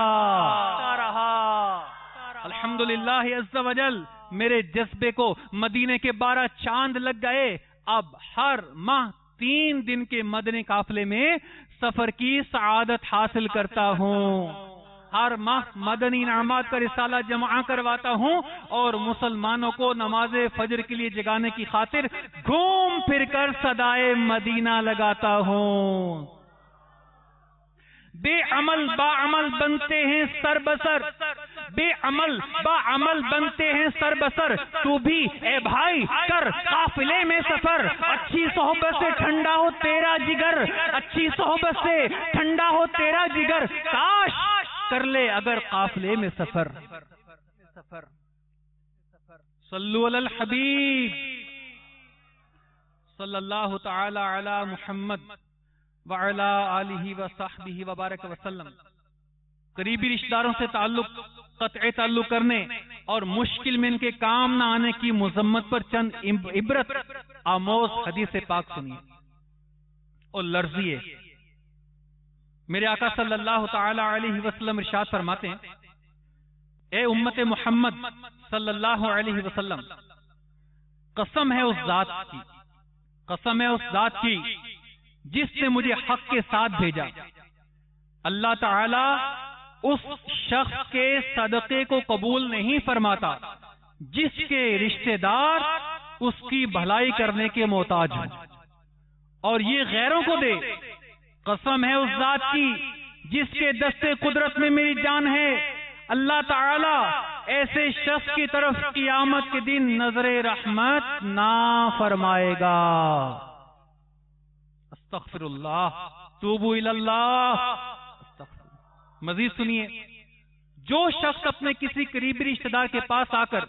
Speaker 2: الحمدللہ عز و جل میرے جذبے کو مدینے کے 12 چاند لگ گئے. اب ہر ماہ 3 دن کے مدنی قافلے میں سفر کی سعادت حاصل کرتا ہوں. ہر ماہ مدنی انعامات کا رسالہ جمع کرواتا ہوں اور مسلمانوں کو نماز فجر کے لیے جگانے کی خاطر گھوم پھر کر صدائے مدینہ لگاتا ہوں. بے عمل با عمل بنتے ہیں سر بسر، بے عمل با عمل بنتے ہیں سر بسر. تو بھی اے بھائی کر قافلے میں سفر، اچھی صحبت سے ٹھنڈا ہو تیرا جگر، اچھی صحبت سے ٹھنڈا ہو تیرا جگر. کاش کر لے اگر قافلے میں سفر. صلو علی الحبیب صلی اللہ تعالی علی محمد وعلی آلہ وصحبہ وبارک وسلم. قریبی رشتہ داروں سے قطع تعلق کرنے اور مشکل میں ان کے کام نہ آنے کی مذمت پر چند عبرت آموز حدیث پاک سنیے اور لرزیے. میرے آقا صلی اللہ تعالی علیہ وسلم ارشاد فرماتے ہیں، اے امت محمد صلی اللہ علیہ وسلم، قسم ہے اس ذات کی، قسم ہے اس ذات کی جس نے مجھے حق کے ساتھ بھیجا، اللہ تعالی اس شخص کے صدقے کو قبول نہیں فرماتا جس کے رشتہ دار اس کی بھلائی کرنے کے محتاج ہوں اور یہ غیروں کو دے. قسم ہے اس ذات کی جس کے دستے قدرت میں میری جان ہے، اللہ تعالی ایسے شخص کی طرف قیامت کے دن نظر رحمت نہ فرمائے گا. استغفر اللہ، توبوا الی اللہ. مزید سنیے، جو شخص اپنے کسی قریبی رشتہ دار کے پاس آ کر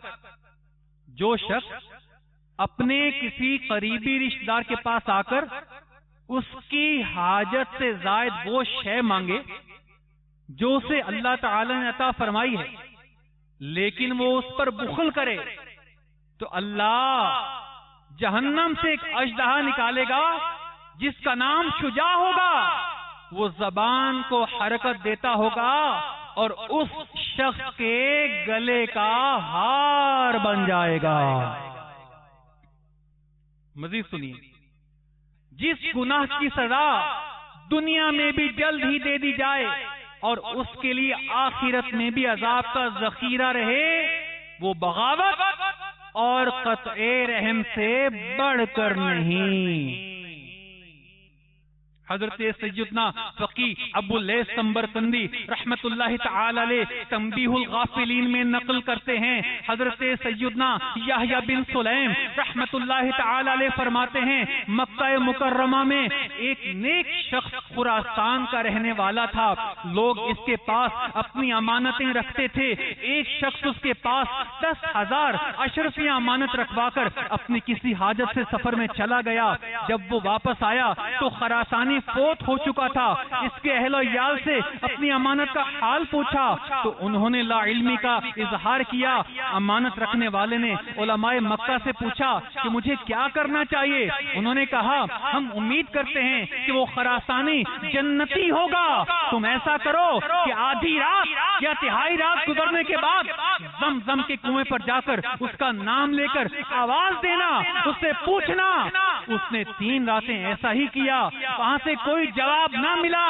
Speaker 2: جو شخص اپنے کسی قریبی رشتہ دار کے پاس آ کر اس کی حاجت سے زائد وہ شے مانگے جو اسے اللہ تعالی نے عطا فرمائی ہے، لیکن وہ اس پر بخل کرے، تو اللہ جہنم سے ایک اژدہا نکالے گا جس کا نام شجاع ہوگا. وہ زبان کو حرکت دیتا ہوگا اور اس شخص کے گلے کا ہار بن جائے گا. مزید سنیے، جس گناہ کی سزا دنیا میں بھی جلد ہی دے دی جائے اور اس کے لیے آخرت میں بھی عذاب کا ذخیرہ رہے، وہ بغاوت اور قطع رحم سے بڑھ کر نہیں. حضرت سیدنا فقی ابو لیث سمرقندی رحمت اللہ تعالی علیہ تنبیہ الغافلین میں نقل کرتے ہیں، حضرت سیدنا یحییٰ بن سلیم رحمت اللہ تعالی علیہ فرماتے ہیں، مکہ مکرمہ میں ایک نیک شخص خراسان کا رہنے والا تھا. لوگ اس کے پاس اپنی امانتیں رکھتے تھے. ایک شخص اس کے پاس 10,000 اشرفیہ امانت رکھوا کر اپنی کسی حاجت سے سفر میں چلا گیا. جب وہ واپس آیا تو خراسانی فوت ہو چکا تھا. اس کے اہل و عیال سے اپنی امانت کا حال پوچھا تو انہوں نے لا علمی کا اظہار کیا. امانت رکھنے والے نے علماء مکہ سے پوچھا کہ مجھے کیا کرنا چاہیے؟ انہوں نے کہا، ہم امید کرتے ہیں کہ وہ خراسانی جنتی ہوگا. تم ایسا کرو کہ آدھی رات یا تہائی رات گزرنے کے بعد زمزم کے کنویں پر جا کر اس کا نام لے کر آواز دینا، اس سے پوچھنا. اس نے 3 راتیں ایسا ہی کیا، وہاں سے کوئی جواب نہ ملا.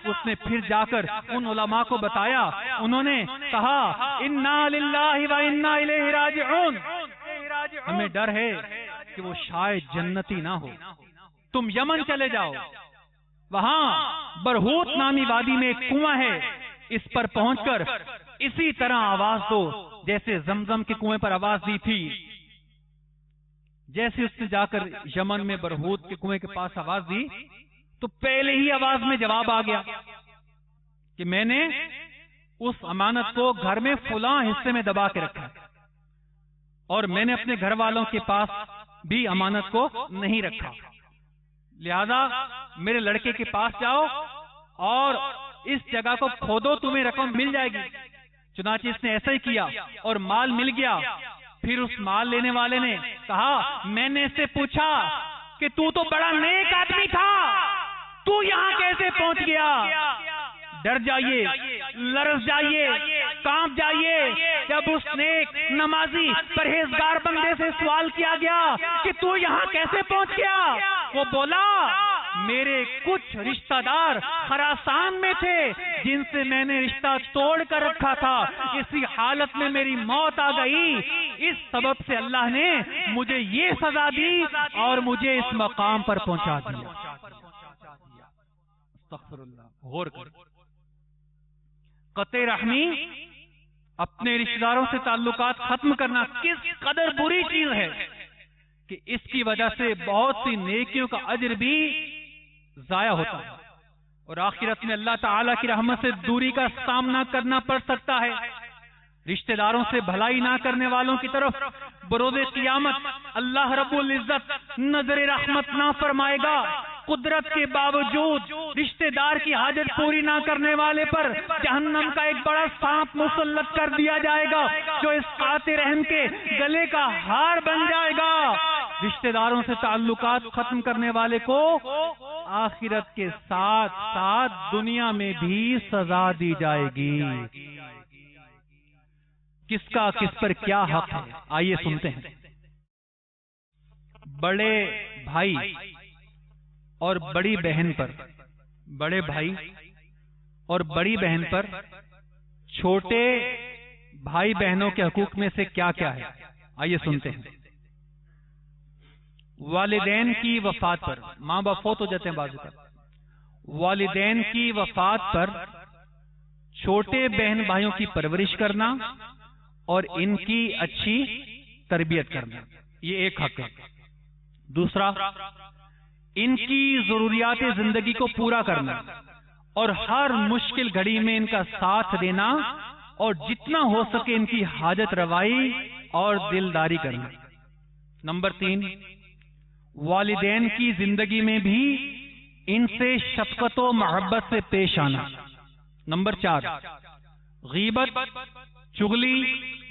Speaker 2: اس نے پھر جا کر ان علماء کو بتایا. انہوں نے کہا، انا للہ و انا الیہ راجعون، ہمیں ڈر ہے کہ وہ شاید جنتی نہ ہو. تم یمن چلے جاؤ، وہاں برہوت نامی وادی میں ایک کنواں ہے، اس پر پہنچ کر اسی طرح آواز دو جیسے زمزم کے کنویں پر آواز دی تھی. جیسے اس نے جا کر یمن میں برہوت کے کنویں کے پاس آواز دی تو پہلے ہی آواز میں جواب آ گیا کہ میں نے اس امانت کو گھر میں فلاں حصے میں دبا کے رکھا اور میں نے اپنے گھر والوں کے پاس بھی امانت کو نہیں رکھا، لہذا میرے لڑکے کے پاس جاؤ اور اس جگہ کو کھودو، تمہیں رقم مل جائے گی. چنانچہ اس نے ایسا ہی کیا اور مال مل گیا. پھر اس مال لینے والے نے کہا، میں نے اس سے پوچھا کہ تو بڑا نیک آدمی تھا، تو یہاں کیسے پہنچ گیا؟ ڈر جائیے، لرز جائیے، کانپ جائیے جب اس نیک نمازی پرہیزگار بندے سے سوال کیا گیا کہ تو یہاں کیسے پہنچ گیا. وہ بولا، میرے کچھ رشتہ دار خراسان میں تھے جن سے میں نے رشتہ توڑ کر رکھا تھا، اسی حالت میں میری موت آ گئی، اس سبب سے اللہ نے مجھے یہ سزا دی اور مجھے اس مقام پر پہنچا دیا. استغفر اللہ. غور کر، قطع رحمی، اپنے رشتہ داروں سے تعلقات ختم کرنا کس قدر بری چیز ہے کہ اس کی وجہ سے بہت سی نیکیوں کا اجر بھی ضائع ہوتا ہے اور آخرت میں اللہ تعالیٰ کی رحمت سے دوری کا سامنا کرنا پڑ سکتا ہے. رشتہ داروں سے بھلائی نہ کرنے والوں کی طرف بروز قیامت اللہ رب العزت نظر رحمت نہ فرمائے گا. قدرت کے باوجود رشتہ دار کی حاجت پوری نہ کرنے والے پر جہنم کا ایک بڑا سانپ مسلط کر دیا جائے گا جو اس قاطع رحم کے گلے کا ہار بن جائے گا. رشتہ داروں سے تعلقات ختم کرنے والے کو آخرت کے ساتھ ساتھ دنیا میں بھی سزا دی جائے گی. کس کا کس پر کیا حق ہے آئیے سنتے ہیں. بڑے بھائی اور بڑی بہن پر، بڑے بھائی اور بڑی بہن پر چھوٹے بھائی بہنوں کے حقوق میں سے کیا کیا ہے آئیے سنتے ہیں. والدین کی وفات پر، ماں باپ فوت ہو جاتے ہیں بعض اوقات، والدین کی وفات پر چھوٹے بہن بھائیوں کی پرورش کرنا اور ان کی اچھی تربیت کرنا، یہ ایک حق ہے. دوسرا، ان کی ضروریات زندگی کو پورا کرنا اور ہر مشکل گھڑی میں ان کا ساتھ دینا اور جتنا ہو سکے ان کی حاجت روائی اور دلداری کرنا. نمبر 3، والدین کی زندگی میں بھی ان سے شفقت و محبت سے پیش آنا. نمبر 4، غیبت، چغلی،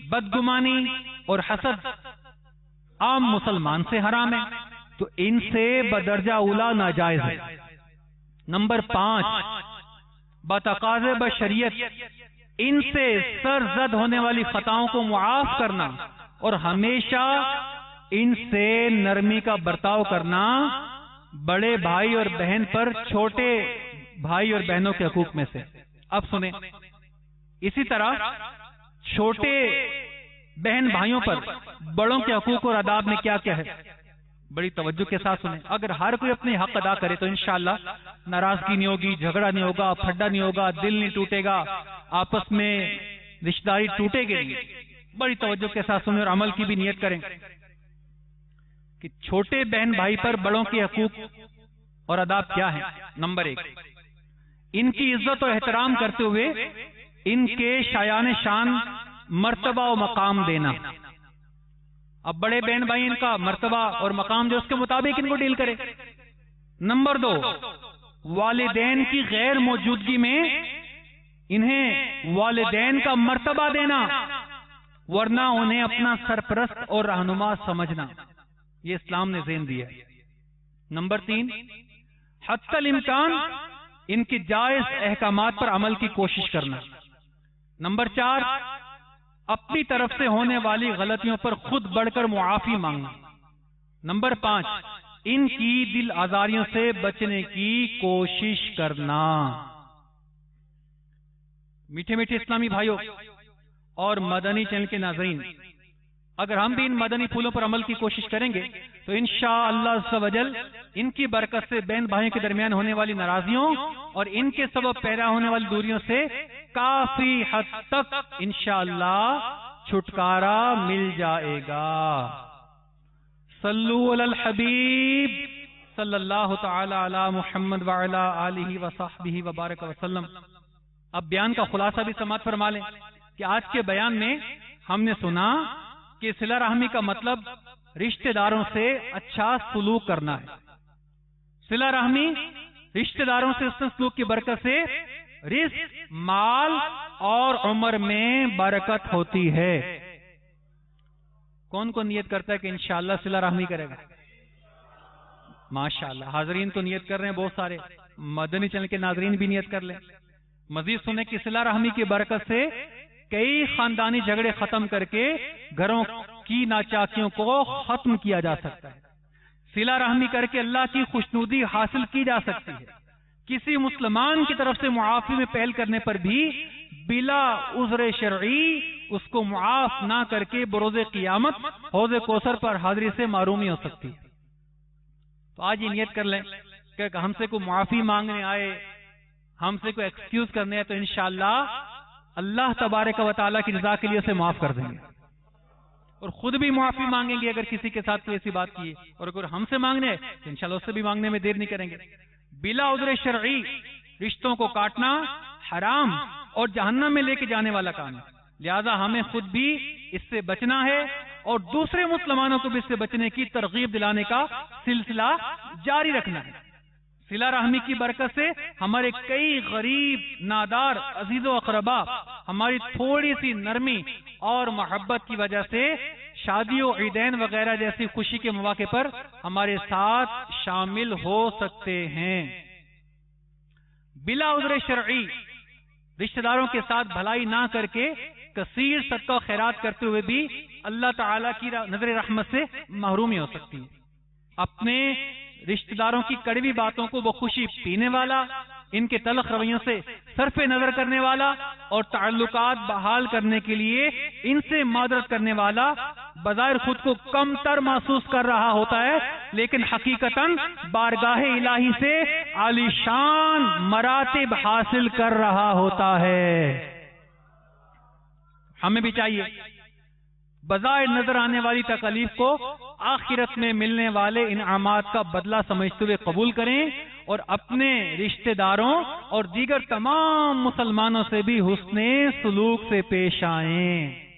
Speaker 2: بدگمانی اور حسد عام مسلمان سے حرام ہے تو ان سے بدرجہ اولا ناجائز ہے. نمبر 5، بتقاضے بشریعت ان سے سرزد ہونے والی خطاؤں کو معاف کرنا اور ہمیشہ ان سے نرمی کا برتاؤ کرنا بڑے بھائی اور بہن پر چھوٹے بھائی اور بہنوں کے حقوق میں سے. اب سنیں، اسی طرح چھوٹے بہن بھائیوں پر بڑوں کے حقوق اور آداب میں کیا کیا ہے، بڑی توجہ کے ساتھ سنیں. اگر ہر کوئی اپنے حق ادا کرے تو انشاءاللہ ناراضگی نہیں ہوگی، جھگڑا نہیں ہوگا، پھڈا نہیں ہوگا، دل نہیں ٹوٹے گا، آپس میں رشتہ داری ٹوٹے گی نہیں. بڑی توجہ کے ساتھ سنیں اور عمل کی بھی نیت کریں کہ چھوٹے بہن بھائی پر بڑوں کے حقوق اور آداب کیا ہیں. نمبر 1، ان کی عزت و احترام کرتے ہوئے ان کے شایان شان مرتبہ و مقام دینا. اب بڑے بہن بھائی ان کا مرتبہ اور مقام جو اس کے مطابق ان کو ڈیل کرے. نمبر 2، والدین کی غیر موجودگی میں انہیں والدین کا مرتبہ دینا ورنہ انہیں اپنا سرپرست اور رہنما سمجھنا، یہ اسلام نے ذہن دیا ہے. نمبر 3، حتی الامکان ان کی جائز احکامات پر عمل کی کوشش کرنا. نمبر 4، اپنی طرف سے ہونے والی غلطیوں پر خود بڑھ کر معافی مانگنا. نمبر 5، ان کی دل آزاریوں سے بچنے کی کوشش کرنا. میٹھے میٹھے اسلامی بھائیوں اور مدنی چینل کے ناظرین، اگر ہم بھی ان مدنی پھولوں پر عمل کی کوشش کریں گے تو انشاءاللہ عز و جل ان کی برکت سے بہن بھائیوں کے درمیان ہونے والی ناراضیوں اور ان کے سبب پیدا ہونے والی دوریوں سے کافی حد تک انشاءاللہ چھٹکارا مل جائے گا. صلو علی الحبیب صلی اللہ تعالی علی محمد وعلی آلہ وصحبہ وبارک وسلم. اب بیان کا خلاصہ بھی سماعت فرما لیں کہ آج کے بیان میں ہم نے سنا کہ صلہ رحمی کا مطلب رشتہ داروں سے اچھا سلوک کرنا ہے. صلہ رحمی رشتہ داروں سے حسن سلوک کی برکت سے رزق، مال اور عمر میں برکت ہوتی ہے. کون کون نیت کرتا ہے کہ انشاءاللہ صلہ رحمی کرے گا؟ ماشاءاللہ، حاضرین تو نیت کر رہے ہیں بہت سارے، مدنی چینل کے ناظرین بھی نیت کر لیں. مزید سنیں کہ صلہ رحمی کی برکت سے کئی خاندانی جھگڑے ختم کر کے گھروں کی ناچاکیوں کو ختم کیا جا سکتا ہے. صلہ رحمی کر کے اللہ کی خوشنودی حاصل کی جا سکتی ہے. کسی مسلمان کی طرف سے معافی میں پہل کرنے پر بھی بلا عذر شرعی اس کو معاف نہ کر کے بروز قیامت حوض کوثر پر حاضری سے محرومی ہو سکتی ہے. تو آج یہ نیت کر لیں کہ ہم سے کوئی معافی مانگنے آئے، ہم سے کوئی ایکسکیوز کرنے آئے تو انشاءاللہ اللہ تبارک و تعالیٰ کی رضا کے لیے اسے معاف کر دیں گے اور خود بھی معافی مانگیں گے اگر کسی کے ساتھ کوئی ایسی بات کی ہے، اور اگر ہم سے مانگنے تو انشاءاللہ اس سے بھی مانگنے میں دیر نہیں کریں گے. بلا عذر شرعی رشتوں کو کاٹنا حرام اور جہنم میں لے کے جانے والا کام ہے. لہذا ہمیں خود بھی اس سے بچنا ہے اور دوسرے مسلمانوں کو بھی اس سے بچنے کی ترغیب دلانے کا سلسلہ جاری رکھنا ہے۔ صلہ رحمی کی برکت سے ہمارے کئی غریب نادار عزیز و اقربا ہماری تھوڑی سی نرمی اور محبت کی وجہ سے شادیوں، عیدین وغیرہ جیسی خوشی کے مواقع پر ہمارے ساتھ شامل ہو سکتے ہیں۔ بلا عذر شرعی رشتہ داروں کے ساتھ بھلائی نہ کر کے کثیر صدقہ و خیرات کرتے ہوئے بھی اللہ تعالیٰ کی نظر رحمت سے محرومی ہو سکتی ہے۔ اپنے رشتہ داروں کی کڑوی باتوں کو بخوشی پینے والا، ان کے تلخ رویوں سے صرف نظر کرنے والا اور تعلقات بحال کرنے کے لیے ان سے معذرت کرنے والا بظاہر خود کو کم تر محسوس کر رہا ہوتا ہے، لیکن حقیقتاً بارگاہ الہی سے عالی شان مراتب حاصل کر رہا ہوتا ہے۔ ہمیں بھی چاہیے بظاہر نظر آنے والی تکالیف کو آخرت میں ملنے والے انعامات کا بدلہ سمجھتے ہوئے قبول کریں اور اپنے رشتہ داروں اور دیگر تمام مسلمانوں سے بھی حسن سلوک سے پیش آئیں۔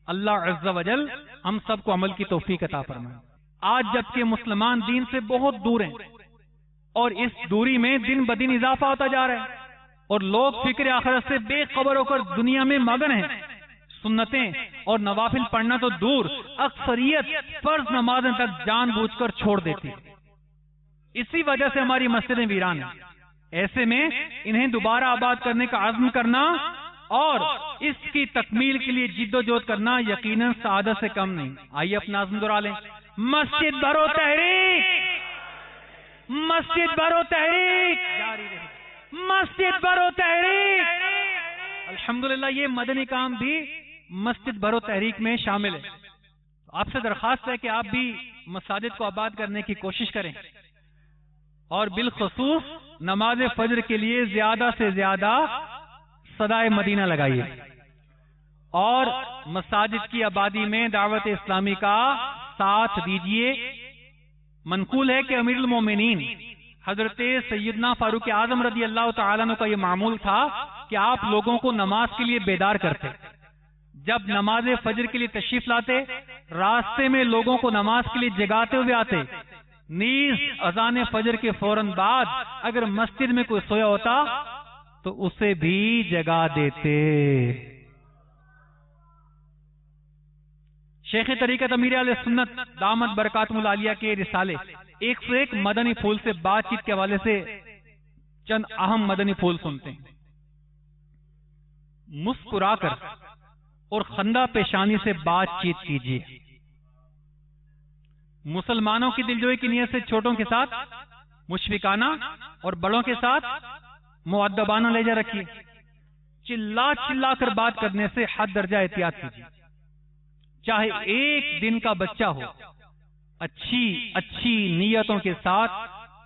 Speaker 2: اللہ عز و جل ہم سب کو عمل کی توفیق عطا فرمائے۔ آج جبکہ مسلمان دین سے بہت دور ہیں اور اس دوری میں دن بدن اضافہ ہوتا جا رہا ہے اور لوگ فکر آخرت سے بے خبر ہو کر دنیا میں مگن ہیں، سنتیں اور نوافل پڑھنا تو دور، اکثریت فرض نمازیں تک جان بوجھ کر چھوڑ دیتی، اسی وجہ سے ہماری مسجدیں ویران ہیں۔ ایسے میں انہیں دوبارہ آباد کرنے کا عزم کرنا اور اس کی تکمیل کے لیے جد و جہد کرنا یقیناً سعادت سے کم نہیں۔ آئیے اپنا عزم دہرا لیں، مسجد بھرو تحریک، مسجد بھرو تحریک، مسجد بھرو تحریک۔ الحمدللہ یہ مدنی کام بھی مسجد بھرو تحریک میں شامل ہے۔ آپ سے درخواست ہے کہ آپ بھی مساجد کو آباد کرنے کی کوشش کریں اور بالخصوص نماز فجر کے لیے زیادہ سے زیادہ صدائے مدینہ لگائیے اور مساجد کی آبادی میں دعوت اسلامی کا ساتھ دیجیے۔ منقول ہے کہ امیر المومنین حضرت سیدنا فاروق اعظم رضی اللہ تعالیٰ عنہ کا یہ معمول تھا کہ آپ لوگوں کو نماز کے لیے بیدار کرتے۔ جب نماز فجر کے لیے تشریف لاتے، راستے میں لوگوں کو نماز کے لیے جگاتے ہوئے آتے، نیز اذان فجر کے فوراً بعد اگر مسجد میں کوئی سویا ہوتا تو اسے بھی جگا دیتے۔ شیخ طریقت امیر علیہ سنت دامت برکاتہم العالیہ کے رسالے 101 مدنی پھول سے بات چیت کے حوالے سے چند اہم مدنی پھول سنتے ہیں۔ مسکرا کر اور خندہ پیشانی سے بات چیت کیجیے۔ مسلمانوں کی دلجوئی کی نیت سے چھوٹوں کے ساتھ مشفقانہ اور بڑوں کے ساتھ مؤدبانہ لہجہ رکھیے۔ چلا چلا کر بات کرنے سے حد درجہ احتیاط کیجیے۔ چاہے ایک دن کا بچہ ہو، اچھی نیتوں کے ساتھ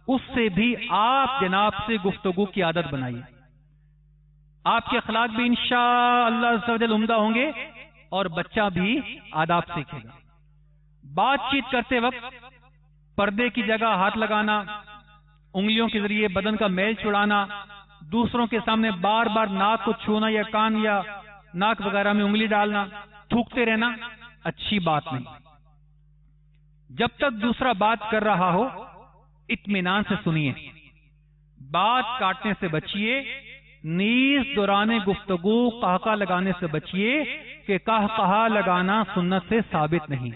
Speaker 2: اس سے بھی آپ جناب سے گفتگو کی عادت بنائیے۔ آپ کے اخلاق بھی انشاءاللہ عز و جل عمدہ ہوں گے اور بچہ بھی آداب سیکھے گا۔ بات چیت کرتے وقت پردے کی جگہ ہاتھ لگانا، انگلیوں کے ذریعے بدن کا میل چھڑانا، دوسروں کے سامنے بار بار ناک کو چھونا یا کان یا ناک وغیرہ میں انگلی ڈالنا، تھوکتے رہنا اچھی بات نہیں۔ جب تک دوسرا بات کر رہا ہو اطمینان سے سنیے، بات کاٹنے سے بچیے، نیز دوران گفتگو قہقہ لگانے سے بچیے کہ قہقہ لگانا سنت سے ثابت نہیں۔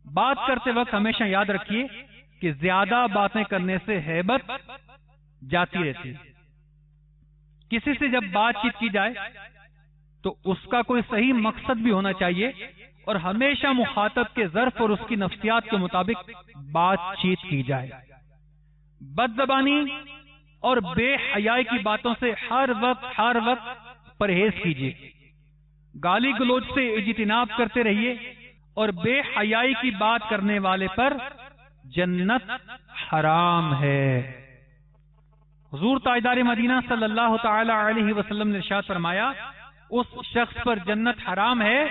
Speaker 2: بات کرتے وقت ہمیشہ یاد رکھیے کہ زیادہ باتیں کرنے سے ہیبت جاتی رہتی ہے۔ کسی سے جب بات چیت کی جائے تو اس کا کوئی صحیح مقصد بھی ہونا چاہیے اور ہمیشہ مخاطب کے ظرف اور اس کی نفسیات کے مطابق بات چیت کی جائے۔ بد زبانی اور بے حیائی کی باتوں سے ہر وقت پرہیز کیجیے۔ گالی گلوچ سے اجتناب کرتے رہیے اور بے حیائی کی بات کرنے والے پر جنت حرام ہے۔ حضور تاجدار مدینہ صلی اللہ تعالی علیہ وسلم نے ارشاد فرمایا، اس شخص پر جنت حرام ہے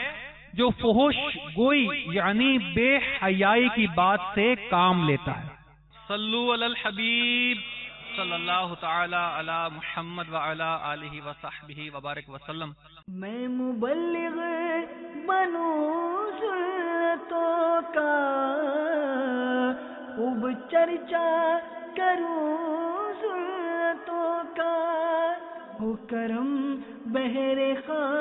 Speaker 2: جو فحش گوئی یعنی بے حیائی کی بات سے کام لیتا ہے۔ صلو علی الحبیب صلی اللہ تعالی علی محمد وعلی آلہ وصحبہ وبارک وسلم۔
Speaker 1: میں مبلغ بنوں صورتوں کا خوب چرچا کروں صورتوں کا ہو کرم بہر خاک